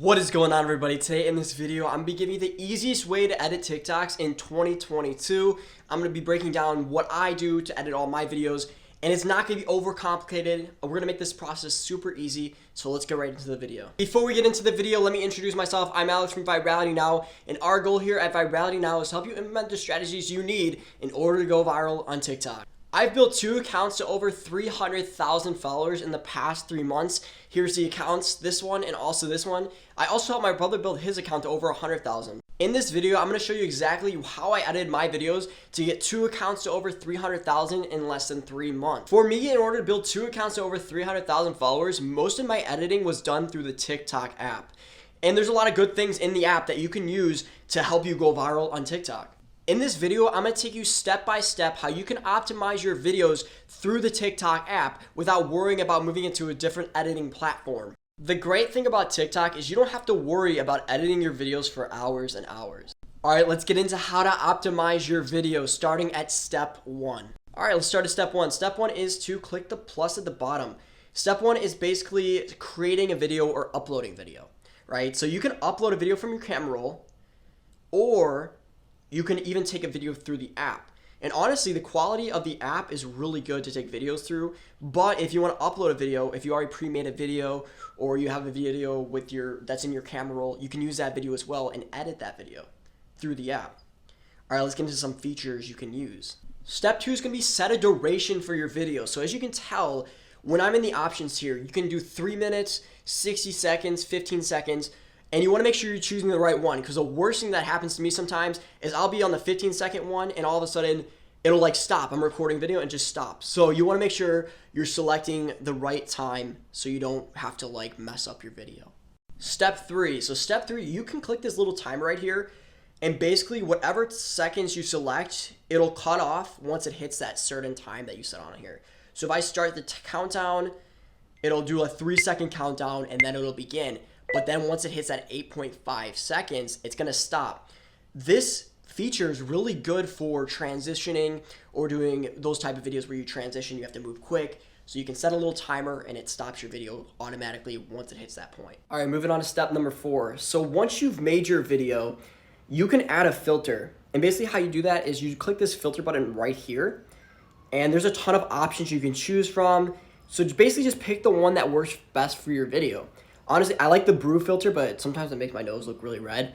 What is going on, everybody? Today in this video, I'm going to be giving you the easiest way to edit TikToks in 2022. I'm going to be breaking down what I do to edit all my videos, and it's not going to be overcomplicated. We're going to make this process super easy, so let's get right into the video. Before we get into the video, let me introduce myself. I'm Alex from Virality Now, and our goal here at Virality Now is to help you implement the strategies you need in order to go viral on TikTok. I've built 2 accounts to over 300,000 followers in the past 3 months. Here's the accounts, this one and also this one. I also helped my brother build his account to over 100,000. In this video, I'm going to show you exactly how I edited my videos to get 2 accounts to over 300,000 in less than 3 months. For me, in order to build 2 accounts to over 300,000 followers, most of my editing was done through the TikTok app. And there's a lot of good things in the app that you can use to help you go viral on TikTok. In this video, I'm going to take you step by step how you can optimize your videos through the TikTok app without worrying about moving into a different editing platform. The great thing about TikTok is you don't have to worry about editing your videos for hours and hours. Alright, let's get into how to optimize your videos starting at step 1. Alright, let's start at step 1. Step 1 is to click the plus at the bottom. Step 1 is basically creating a video or uploading video, right? So you can upload a video from your camera roll, or you can even take a video through the app. And honestly, the quality of the app is really good to take videos through. But if you want to upload a video, if you already pre-made a video or you have a video with that's in your camera roll, you can use that video as well and edit that video through the app. All right, let's get into some features you can use. Step 2 is going to be set a duration for your video. So as you can tell, when I'm in the options here, you can do 3 minutes, 60 seconds, 15 seconds. And you want to make sure you're choosing the right one, because the worst thing that happens to me sometimes is I'll be on the 15-second one and all of a sudden it'll like stop. I'm recording video and just stop. So you want to make sure you're selecting the right time so you don't have to like mess up your video. Step 3. So step 3, you can click this little timer right here, and basically whatever seconds you select, it'll cut off once it hits that certain time that you set on here. So if I start the countdown, it'll do a 3-second countdown and then it'll begin. But then once it hits that 8.5 seconds, it's going to stop. This feature is really good for transitioning or doing those type of videos where you transition, you have to move quick. So you can set a little timer and it stops your video automatically once it hits that point. All right, moving on to step number 4. So once you've made your video, you can add a filter. And basically how you do that is you click this filter button right here. And there's a ton of options you can choose from. So basically just pick the one that works best for your video. Honestly, I like the brew filter, but sometimes it makes my nose look really red.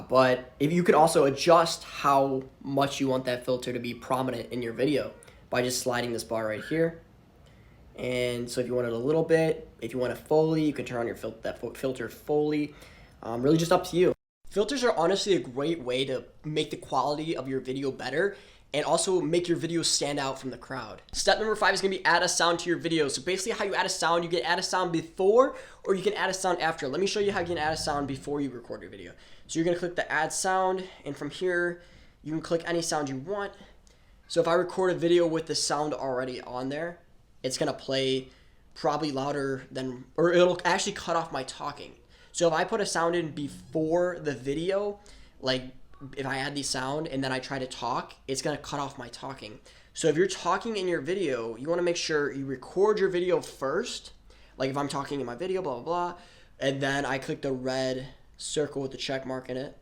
But if you can also adjust how much you want that filter to be prominent in your video by just sliding this bar right here. And so if you want it a little bit, if you want it fully, you can turn on your filter fully. Really just up to you. Filters are honestly a great way to make the quality of your video better and also make your videos stand out from the crowd. Step number 5 is gonna be add a sound to your video. So basically how you add a sound, you can add a sound before or you can add a sound after. Let me show you how you can add a sound before you record your video. So you're gonna click the add sound, and from here, you can click any sound you want. So if I record a video with the sound already on there, it's gonna play probably louder than, or it'll actually cut off my talking. So if I put a sound in before the video, like if I add the sound and then I try to talk, it's going to cut off my talking. So if you're talking in your video, you want to make sure you record your video first. Like if I'm talking in my video, blah, blah, blah, and then I click the red circle with the check mark in it,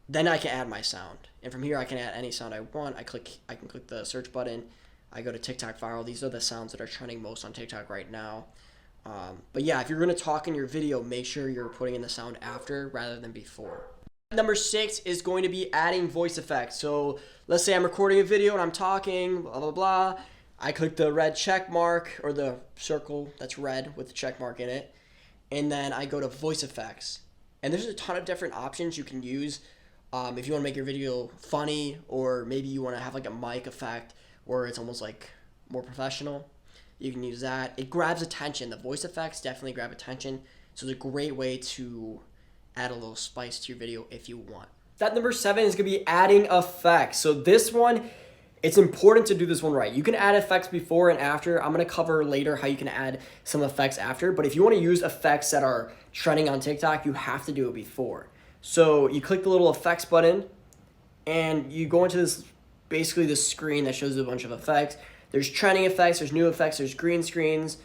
then I can add my sound. And from here, I can add any sound I want. I can click the search button. I go to TikTok Viral. These are the sounds that are trending most on TikTok right now. But yeah, if you're going to talk in your video, make sure you're putting in the sound after rather than before. Number 6 is going to be adding voice effects. So let's say I'm recording a video and I'm talking, blah, blah, blah. I click the red check mark or the circle that's red with the check mark in it. And then I go to voice effects. And there's a ton of different options you can use if you want to make your video funny, or maybe you want to have like a mic effect where it's almost like more professional. You can use that. It grabs attention. The voice effects definitely grab attention. So it's a great way to add a little spice to your video if you want. Step number 7 is going to be adding effects. So this one, it's important to do this one right. You can add effects before and after. I'm going to cover later how you can add some effects after. But if you want to use effects that are trending on TikTok, you have to do it before. So you click the little effects button and you go into this, basically this screen that shows a bunch of effects. There's trending effects, there's new effects, there's green screens,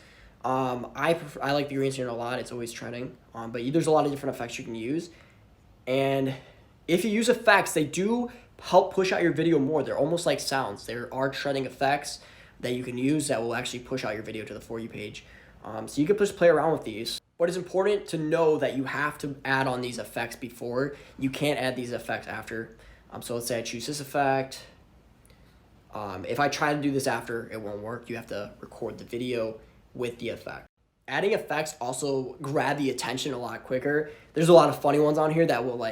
I like the green screen a lot. It's always trending. But there's a lot of different effects you can use. And if you use effects, they do help push out your video more. They're almost like sounds. There are trending effects that you can use that will actually push out your video to the For You page. So you can just play around with these. But it's important to know that you have to add on these effects before. You can't add these effects after. So let's say I choose this effect. If I try to do this after, it won't work. You have to record the video with the effect. Adding effects also grab the attention a lot quicker. There's a lot of funny ones on here that will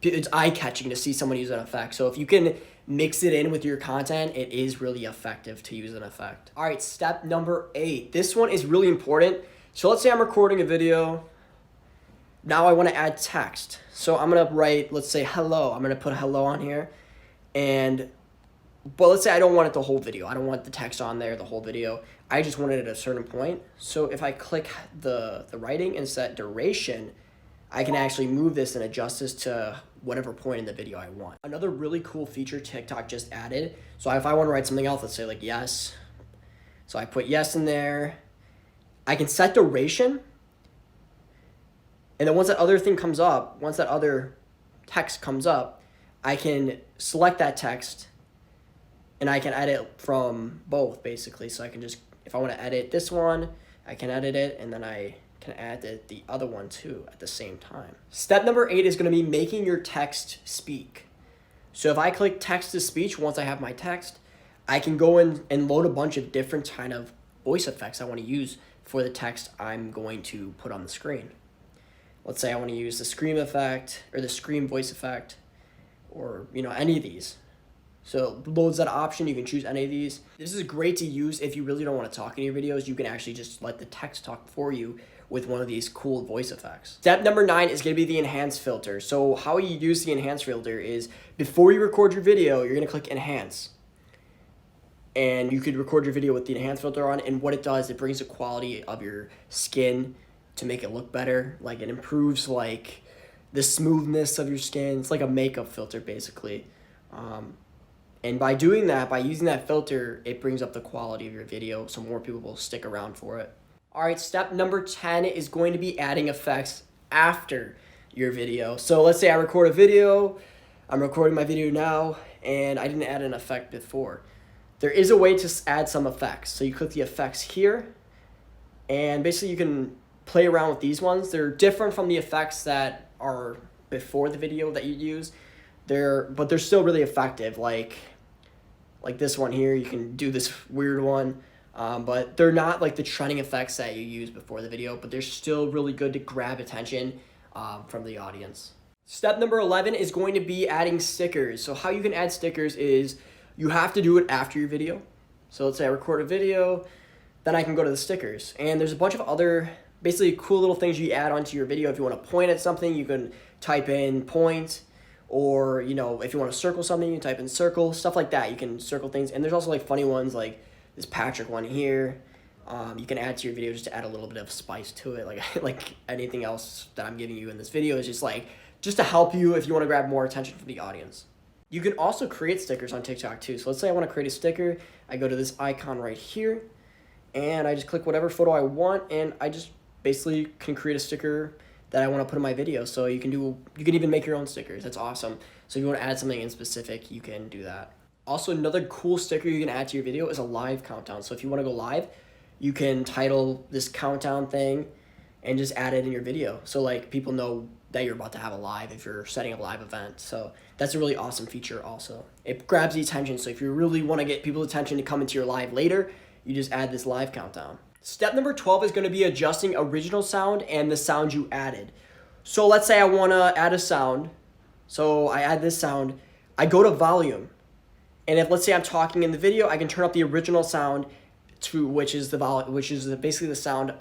it's eye-catching to see someone use an effect. So if you can mix it in with your content, it is really effective to use an effect. All right, step number 8. This one is really important. So let's say I'm recording a video. Now I want to add text. So I'm going to write, let's say hello. I'm going to put hello on here. But let's say I don't want it the whole video. I don't want the text on there the whole video. I just want it at a certain point. So if I click the writing and set duration, I can actually move this and adjust this to whatever point in the video I want. Another really cool feature TikTok just added. So if I want to write something else, let's say like yes. So I put yes in there. I can set duration. And then once that other thing comes up, once that other text comes up, I can select that text and I can edit from both basically. So I can just, if I want to edit this one, I can edit it and then I can add the other one too at the same time. Step number 8 is going to be making your text speak. So if I click text to speech, once I have my text, I can go in and load a bunch of different kind of voice effects I want to use for the text I'm going to put on the screen. Let's say I want to use the scream effect or the scream voice effect or, any of these. So loads that option, you can choose any of these. This is great to use if you really don't want to talk in your videos. You can actually just let the text talk for you with one of these cool voice effects. Step number 9 is going to be the enhance filter. So how you use the enhance filter is before you record your video, you're going to click enhance. And you could record your video with the enhance filter on, and what it does, it brings the quality of your skin to make it look better. Like it improves the smoothness of your skin. It's like a makeup filter basically. And by doing that, by using that filter, it brings up the quality of your video so more people will stick around for it. All right, step number 10 is going to be adding effects after your video. So let's say I record a video, I'm recording my video now, and I didn't add an effect before. There is a way to add some effects. So you click the effects here, and basically you can play around with these ones. They're different from the effects that are before the video that you use. But they're still really effective. Like this one here, you can do this weird one. But they're not like the trending effects that you use before the video, but they're still really good to grab attention from the audience. Step number 11 is going to be adding stickers. So how you can add stickers is you have to do it after your video. So let's say I record a video, then I can go to the stickers. And there's a bunch of other basically cool little things you add onto your video. If you want to point at something, you can type in point. Or, if you want to circle something, you type in circle, stuff like that. You can circle things. And there's also funny ones like this Patrick one here. You can add to your video just to add a little bit of spice to it. Like anything else that I'm giving you in this video is just to help you if you want to grab more attention from the audience. You can also create stickers on TikTok too. So let's say I want to create a sticker. I go to this icon right here and I just click whatever photo I want and I just basically can create a sticker that I want to put in my video. So you can even make your own stickers. That's awesome. So if you want to add something in specific, you can do that. Also, another cool sticker you can add to your video is a live countdown. So if you want to go live, you can title this countdown thing and just add it in your video. So people know that you're about to have a live if you're setting a live event. So that's a really awesome feature also. It grabs the attention. So if you really want to get people's attention to come into your live later, you just add this live countdown. Step number 12 is going to be adjusting original sound and the sound you added. So let's say I want to add a sound. So I add this sound. I go to volume. And if let's say I'm talking in the video, I can turn up the original sound to which is basically the sound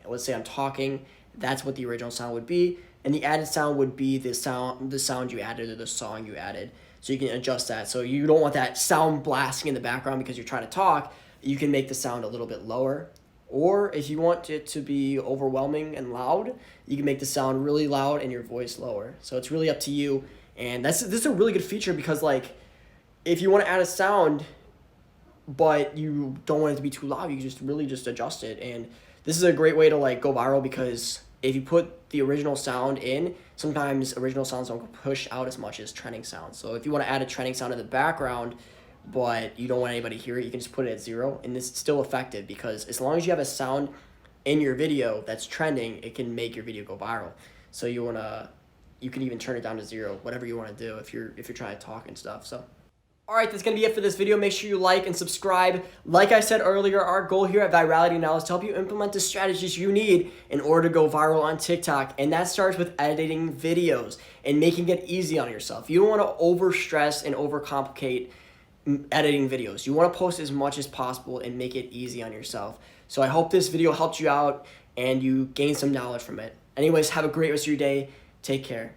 let's say I'm talking. That's what the original sound would be. And the added sound would be the sound you added or the song you added. So you can adjust that. So you don't want that sound blasting in the background because you're trying to talk. You can make the sound a little bit lower. Or if you want it to be overwhelming and loud, you can make the sound really loud and your voice lower. So it's really up to you. And this is a really good feature because if you want to add a sound, but you don't want it to be too loud. You just really just adjust it. And this is a great way to like go viral, because if you put the original sound in, sometimes original sounds don't push out as much as trending sounds. So if you want to add a trending sound in the background, but you don't want anybody to hear it, you can just put it at 0, and this is still effective, because as long as you have a sound in your video that's trending, it can make your video go viral. So you can even turn it down to 0, whatever you want to do if you're trying to talk and stuff. So alright, that's going to be it for this video. Make sure you like and subscribe. Like I said earlier, our goal here at Virality Now is to help you implement the strategies you need in order to go viral on TikTok. And that starts with editing videos and making it easy on yourself. You don't want to overstress and overcomplicate editing videos. You want to post as much as possible and make it easy on yourself. So I hope this video helped you out and you gained some knowledge from it. Anyways, have a great rest of your day. Take care.